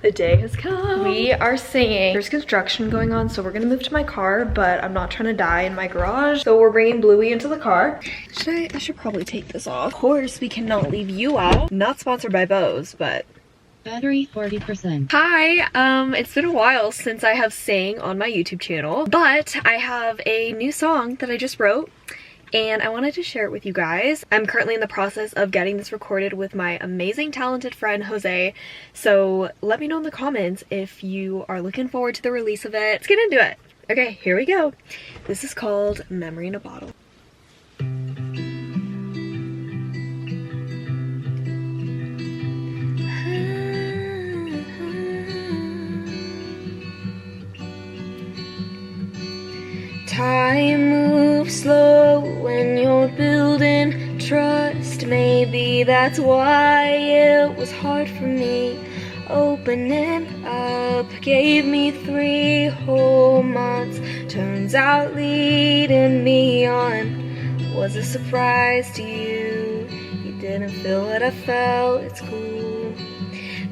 The day has come. We are singing. There's construction going on, so we're gonna move to my car, but I'm not trying to die in my garage. So we're bringing Bluey into the car. I should probably take this off. Of course, we cannot leave you out. Not sponsored by Bose, but battery 40%. Hi, it's been a while since I have sang on my YouTube channel, but I have a new song that I just wrote and I wanted to share it with you guys. I'm currently in the process of getting this recorded with my amazing talented friend Jose, so let me know in the comments if you are looking forward to the release of it. Let's get into it. Okay, here we go. This is called Memory in a Bottle. Time moves slow when you're building trust. Maybe that's why it was hard for me. Opening up gave me 3 whole months. Turns out leading me on was a surprise to you. You didn't feel what I felt, it's cool.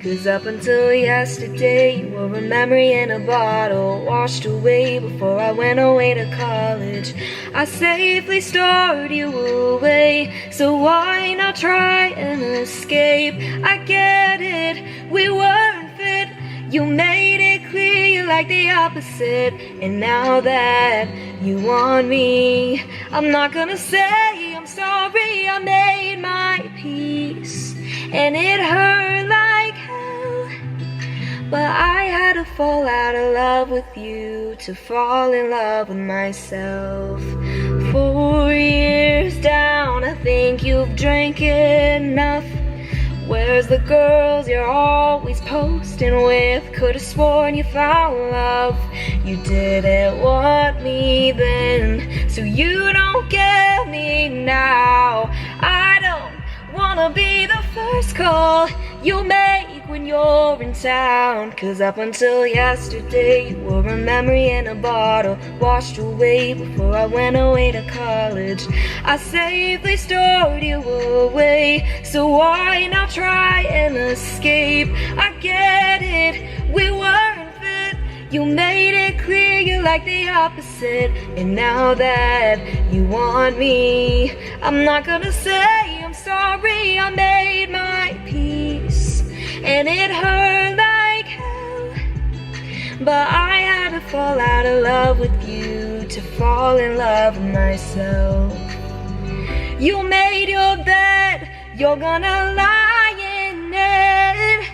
'Cause up until yesterday, you were a memory in a bottle, washed away before I went away to college. I safely stored you away, so why not try and escape? I get it, we weren't fit. You made it clear you like the opposite, and now that you want me, I'm not gonna say I'm sorry. I made my peace, and it hurt like hell, but I had to fall out of love with you to fall in love with myself. 4 years down, I think you've drank enough. Where's the girls you're always posting with? Could've sworn you found love. You didn't want me then, so you don't get me now. I don't wanna be the first call you make when you're in town. 'Cause up until yesterday, you were a memory in a bottle, washed away before I went away to college. I safely stored you away, so why not try and escape? I get it, we weren't fit. You made it clear you like the opposite, and now that you want me, I'm not gonna say I'm sorry. I made my peace, and it hurt like hell, but I had to fall out of love with you to fall in love with myself. You made your bed, you're gonna lie in it,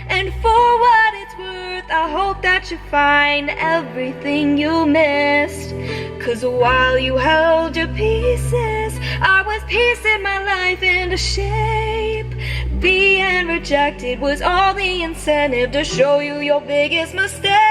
and for what it's worth, I hope that you find everything you missed. 'Cause while you held your pieces, I was piecing my life into shape. Being rejected was all the incentive to show you your biggest mistake.